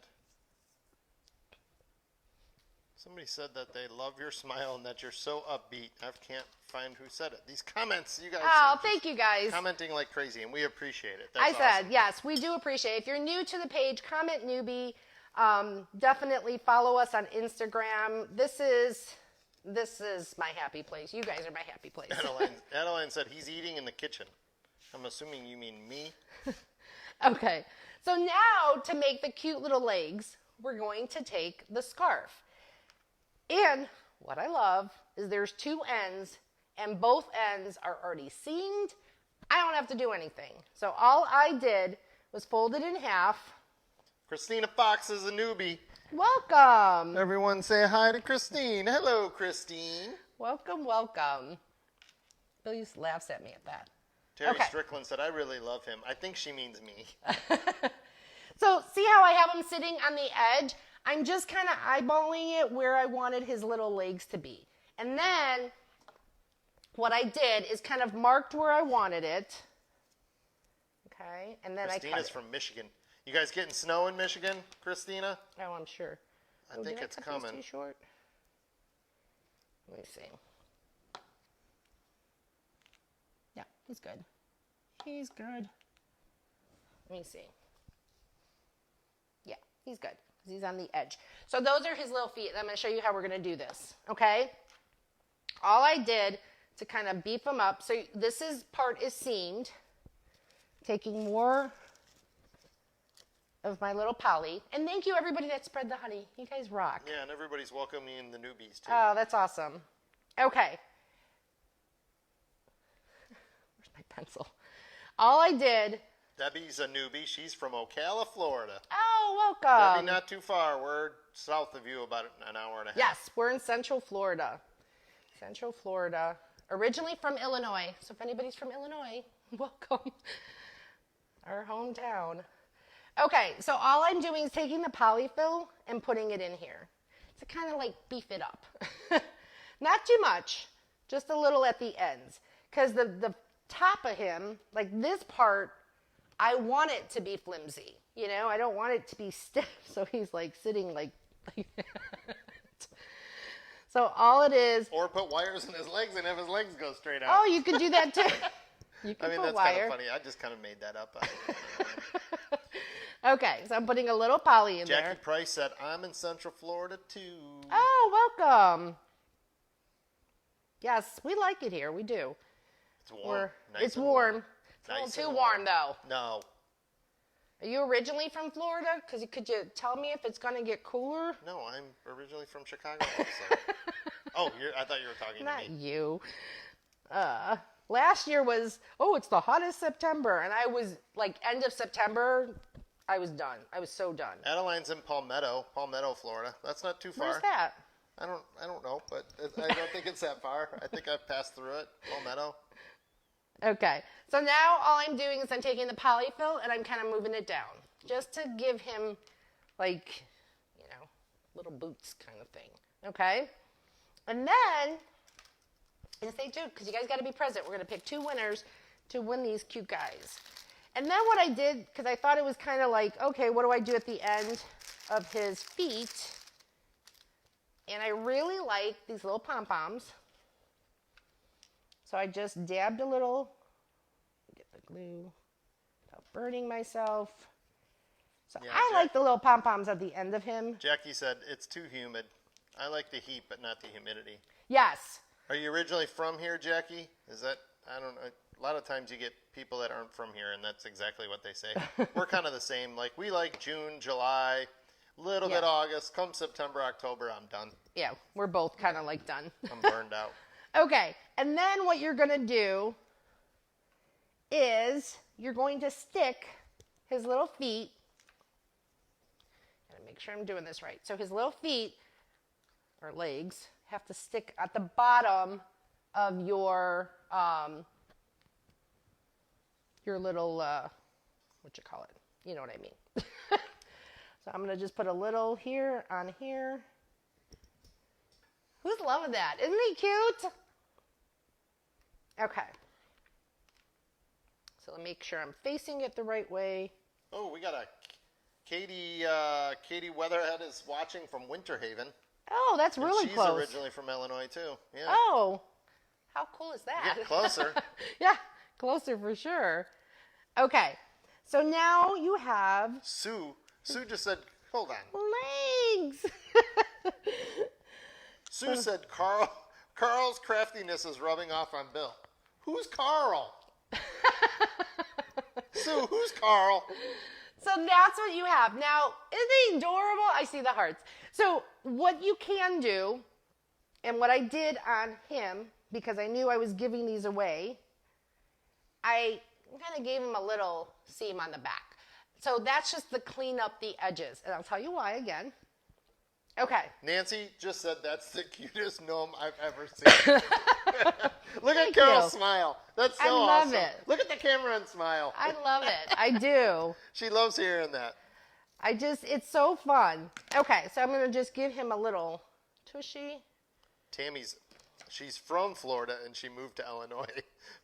that they love your smile and that you're so upbeat. I can't find who said it. These comments, you guys. Oh, thank you guys. Commenting like crazy, and we appreciate it. That's awesome. Yes, we do appreciate it. If you're new to the page, comment newbie. Definitely follow us on Instagram. This is my happy place. You guys are my happy place. Adeline said he's eating in the kitchen. I'm assuming you mean me. Okay. So now to make the cute little legs, we're going to take the scarf. And what I love is there's 2 ends and both ends are already seamed. I don't have to do anything. So all I did was fold it in half. Christina Fox is a newbie. Welcome. Everyone say hi to Christine. Hello, Christine. Welcome, welcome. Bill laughs at me at that. Terry Strickland said, I really love him. I think she means me. So see how I have him sitting on the edge? I'm just kind of eyeballing it where I wanted his little legs to be. And then what I did is kind of marked where I wanted it. Okay, and then Christina's from Michigan. You guys getting snow in Michigan, Christina? Oh, I'm sure. I think it's coming. Too short? Let me see. Yeah, he's good. He's good. Let me see. Yeah, he's good because he's on the edge. So those are his little feet. And I'm going to show you how we're going to do this. Okay? All I did to kind of beef them up. So this part is seamed. Taking more of my little poly. And thank you everybody that spread the honey. You guys rock. Yeah, and everybody's welcoming the newbies too. Oh, that's awesome. Okay. Where's my pencil? All I did. Debbie's a newbie. She's from Ocala, Florida. Oh, welcome. Debbie, not too far. We're south of you, about an hour and a half. Yes, we're in Central Florida. Central Florida. Originally from Illinois. So if anybody's from Illinois, welcome. Our hometown. Okay, so all I'm doing is taking the polyfill and putting it in here to kind of like beef it up. Not too much, just a little at the ends. Because the top of him, like this part, I want it to be flimsy. You know, I don't want it to be stiff. So he's like sitting like that. So all it is. Or put wires in his legs and have his legs go straight out. Oh, you could do that too. You can I mean, put that's wire. kind of funny. I just kind of made that up. Okay, so I'm putting a little poly in there. Jackie Price said, I'm in Central Florida too. Oh, welcome. Yes, we like it here. We do. It's warm. It's warm. It's a Nice little and too warm, though. No. Are you originally from Florida? Because could you tell me if it's going to get cooler? No, I'm originally from Chicago also. Oh, I thought you were talking Not to me. you. Last year was, it's the hottest September. And I was, like, end of September, I was done. I was so done. Adeline's in Palmetto, Florida. That's not too far. Where's that? I don't know, but I don't think it's that far. I think I've passed through it, Palmetto. Okay, so now all I'm doing is I'm taking the polyfill and I'm kind of moving it down. Just to give him, like, little boots kind of thing. Okay? And then, and stay tuned, because you guys got to be present. We're going to pick 2 winners to win these cute guys. And then what I did, because I thought it was kind of like, okay, what do I do at the end of his feet? And I really like these little pom-poms. So I just dabbed a little, get the glue, without burning myself. So Yeah, I like the little pom-poms at the end of him. Jackie said, it's too humid. I like the heat, but not the humidity. Yes. Are you originally from here, Jackie? Is that, I don't know. A lot of times you get people that aren't from here, and that's exactly what they say. We're kind of the same. Like, we like June, July, little bit August. Come September, October, I'm done. Yeah, we're both kind of like done. I'm burned out. Okay, and then what you're going to do is you're going to stick his little feet. Gotta make sure I'm doing this right. So his little feet, or legs, have to stick at the bottom of your little, what you call it? You know what I mean. So I'm going to just put a little here on here. Who's loving that? Isn't he cute? Okay. So let me make sure I'm facing it the right way. Oh, we got a Katie Weatherhead is watching from Winter Haven. Oh, that's really close. She's originally from Illinois, too. Yeah. Oh, how cool is that? Get closer. Yeah, closer for sure. Okay, so now you have... Sue just said, hold on. Legs! Sue said, Carl's craftiness is rubbing off on Bill. Who's Carl? Sue, who's Carl? So that's what you have. Now, isn't he adorable? I see the hearts. So what you can do, and what I did on him, because I knew I was giving these away, I kind of gave him a little seam on the back. So that's just to clean up the edges. And I'll tell you why again. Okay. Nancy just said that's the cutest gnome I've ever seen. Look at Carol's smile. That's so awesome. I love it. Look at the camera and smile. I love it. I do. She loves hearing that. It's so fun. Okay, so I'm going to just give him a little tushy. Tammy's She's from Florida, and she moved to Illinois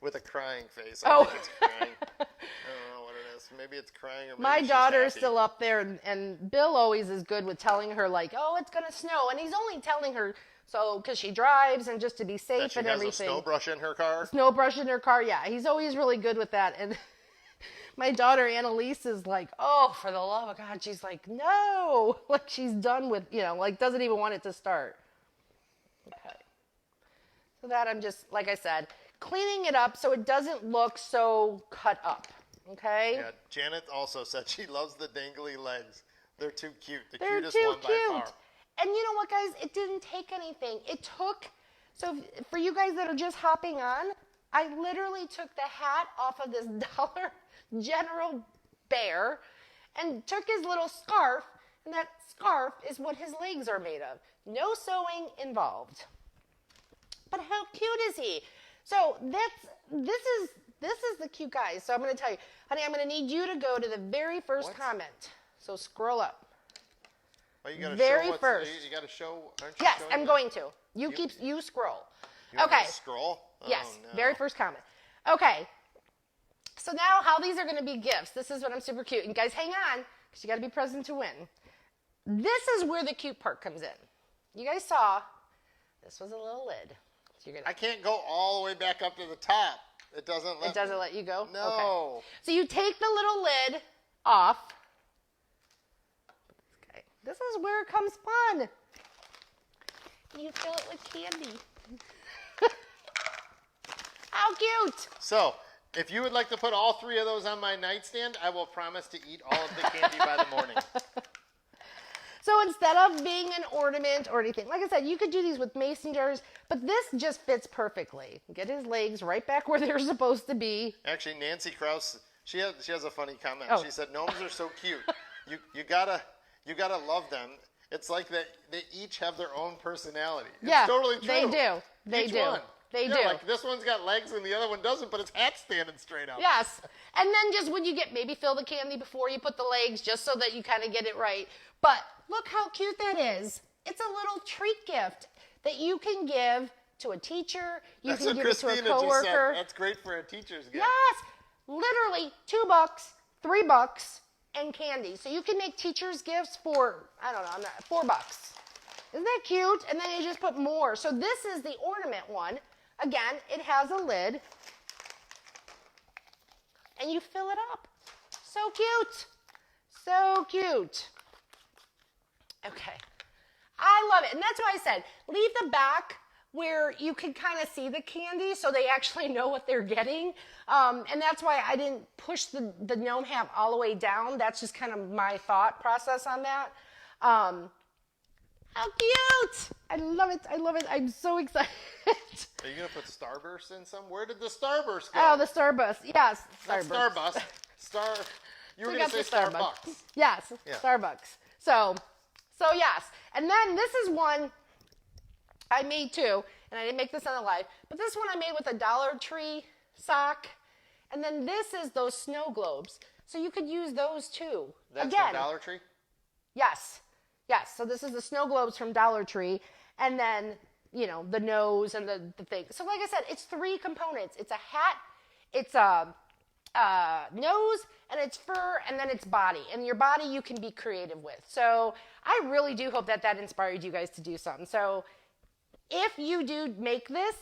with a crying face. Oh. I think it's crying. I don't know what it is. Maybe it's crying, or maybe My she's daughter is happy. still up there, and Bill always is good with telling her, like, oh, it's going to snow. And he's only telling her so because she drives and just to be safe That she and has everything. a snow brush in her car. Snow brush in her car, yeah. He's always really good with that. And my daughter, Annalise, is like, oh, for the love of God. She's like, no. Like, she's done with, like, doesn't even want it to start. Okay. So that I'm just, like I said, cleaning it up so it doesn't look so cut up. Okay? Yeah, Janet also said she loves the dangly legs. They're too cute. They're Cutest too one cute. by far. And you know what, guys? It didn't take anything. It took, so for you guys that are just hopping on, I literally took the hat off of this Dollar General bear and took his little scarf, and that scarf is what his legs are made of. No sewing involved. But how cute is he? So this is the cute guy. So I'm going to tell you, honey, I'm going to need you to go to the very first comment. So scroll up. Well, you gotta Very show what's, first. You got to show. Aren't you Yes, showing I'm the- going to. You scroll. You want me Okay. to scroll. Yes, Oh, no. very first comment. Okay. So now how these are going to be gifts. This is what I'm super cute. And guys, hang on, because you got to be present to win. This is where the cute part comes in. You guys saw this was a little lid. So you're gonna. I can't go all the way back up to the top. It doesn't let. It doesn't me. let you go? No. Okay. So you take the little lid off. Okay. This is where it comes fun. You fill it with candy. How cute. So, if you would like to put all 3 of those on my nightstand, I will promise to eat all of the candy by the morning. So instead of being an ornament or anything, like I said, you could do these with mason jars, but this just fits perfectly. Get his legs right back where they're supposed to be. Actually, Nancy Krause, she has a funny comment. Oh. She said, "Gnomes are so cute. You gotta love them. It's like that they each have their own personality. It's Yeah, totally true. they do. They Each do. one. They Yeah, do. Like this one's got legs and the other one doesn't, but its hat's standing straight up. Yes. And then just when you get, maybe fill the candy before you put the legs, just so that you kind of get it right. But look how cute that is. It's a little treat gift that you can give to a teacher. You That's can what give it to a Christina just coworker. said. That's great for a teacher's gift. Yes. Literally $2, $3, and candy. So you can make teachers gifts for, I don't know, $4. Isn't that cute? And then you just put more. So this is the ornament one. Again, it has a lid. And you fill it up. So cute. So cute. Okay. I love it. And that's why I said, leave the back where you can kind of see the candy so they actually know what they're getting. And that's why I didn't push the gnome hat all the way down. That's just kind of my thought process on that. How cute! I love it. I love it. I'm so excited. Are you going to put Starburst in some? Where did the Starburst go? Oh, the Starburst. Yes, Not Starburst. Starburst. You were We going got to say the Starbucks. Yes, Yeah. Starbucks. So yes. And then this is one I made too, and I didn't make this on the live, but this one I made with a Dollar Tree sock. And then this is those snow globes. So you could use those too. That's Again, from Dollar Tree? Yes. Yes. So this is the snow globes from Dollar Tree. And then, the nose and the thing. So like I said, it's 3 components. It's a hat, it's a nose, and it's fur, and then it's body. And your body you can be creative with. So I really do hope that inspired you guys to do something. So if you do make this,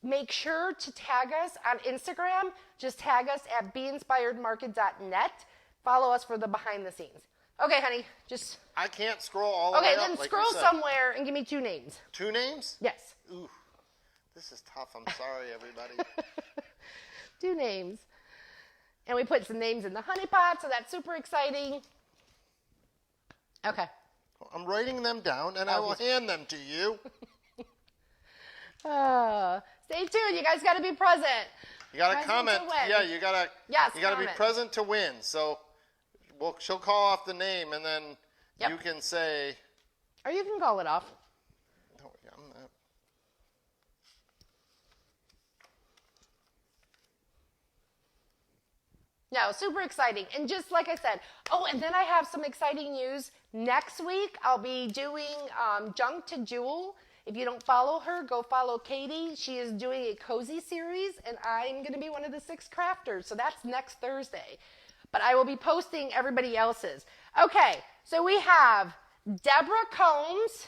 make sure to tag us on Instagram. Just tag us at beinspiredmarket.net. Follow us for the behind the scenes. Okay, honey, just... I can't scroll all the way Okay, up. then like you scroll said. somewhere and give me 2 names. 2 names? Yes. Ooh, this is tough. I'm sorry, everybody. 2 names. And we put some names in the honey pot, so that's super exciting. Okay. I'm writing them down, and I will hand them to you. Stay tuned. You guys got to be present. You got to Present comment. to win. Yeah, you got to. Yes, You got to be comment. present to win. So, she'll call off the name, and then Yep. you can say. Or you can call it off. No, I'm not. No, super exciting. And just like I said, and then I have some exciting news. Next week, I'll be doing Junk to Jewel. If you don't follow her, go follow Katie. She is doing a cozy series, and I'm going to be one of the 6 crafters. So that's next Thursday. But I will be posting everybody else's. Okay, so we have Deborah Combs,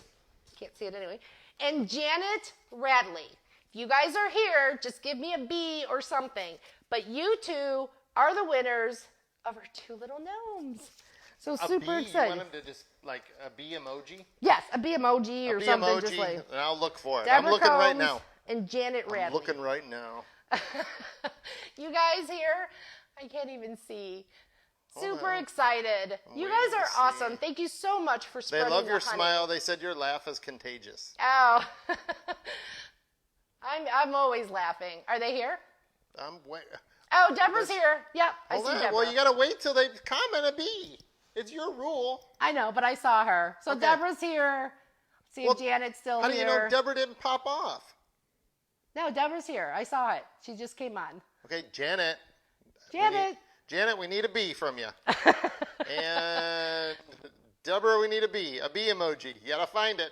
can't see it anyway, and Janet Radley. If you guys are here, just give me a B or something. But you two are the winners of our 2 little gnomes. So super excited. You want them to just like a B emoji? Yes, a B emoji or something. Emoji, just like, and I'll look for it. Deborah I'm looking Combs right now. And Janet Radley. I'm looking right now. You guys here, I can't even see. Super excited. You guys are awesome. Thank you so much for spreading the honey. They love your smile. They said your laugh is contagious. Oh. I'm always laughing. Are they here? Oh, Deborah's here. Yep, I see Deborah. Well, you got to wait till they comment a B. It's your rule. I know, but I saw her. So okay. Deborah's here. See if Janet's still here. How do you know Deborah didn't pop off? No, Deborah's here. I saw it. She just came on. Okay, Janet. Janet, we need a B from you. And Deborah, we need a B emoji. You got to find it.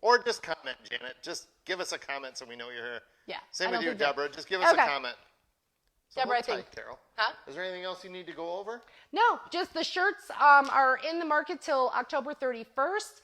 Or just comment, Janet. Just give us a comment so we know you're here. Yeah. Same with you, Deborah. Just give us a comment. So Deborah, I think. Carol. Huh? Is there anything else you need to go over? No, just the shirts are in the market till October 31st.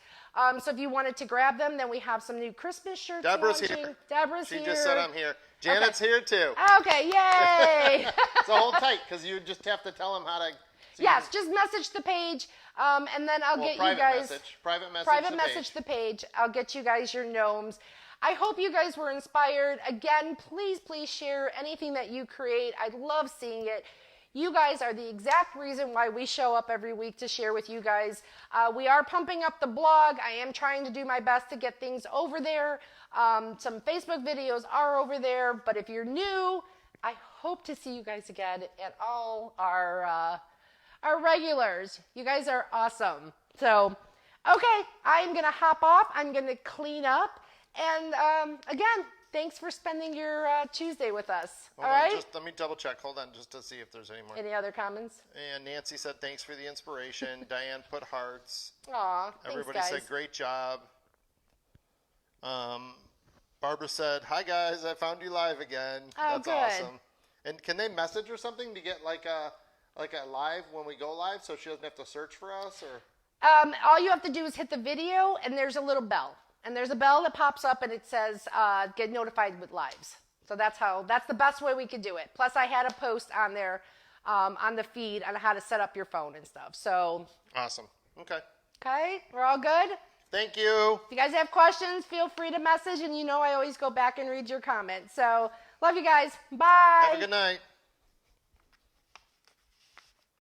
So if you wanted to grab them, then we have some new Christmas shirts Deborah's launching. here. Deborah's here. She just said I'm here. Janet's here too. Okay, yay! So hold tight, because you just have to tell them how to. Yes, just message the page, and then I'll get you guys. Private message the page. I'll get you guys your gnomes. I hope you guys were inspired. Again, please share anything that you create. I love seeing it. You guys are the exact reason why we show up every week to share with you guys. We are pumping up the blog. I am trying to do my best to get things over there. Some Facebook videos are over there. But if you're new, I hope to see you guys again at all our regulars. You guys are awesome. So, okay, I'm going to hop off. I'm going to clean up. And again, thanks for spending your Tuesday with us. All right? Just let me double check. Hold on, just to see if there's any more. Any other comments? And Nancy said, thanks for the inspiration. Diane put hearts. Aw, Everybody thanks, guys. said, great job. Barbara said, hi, guys. I found you live again. Oh, That's good. awesome. And can they message or something to get like a live when we go live so she doesn't have to search for us? Or all you have to do is hit the video, and there's a little bell. And there's a bell that pops up, and it says, get notified with lives. So that's the best way we could do it. Plus, I had a post on there, on the feed on how to set up your phone and stuff. So. Awesome. Okay. Okay, we're all good? Thank you. If you guys have questions, feel free to message, and I always go back and read your comments. So, love you guys. Bye. Have a good night.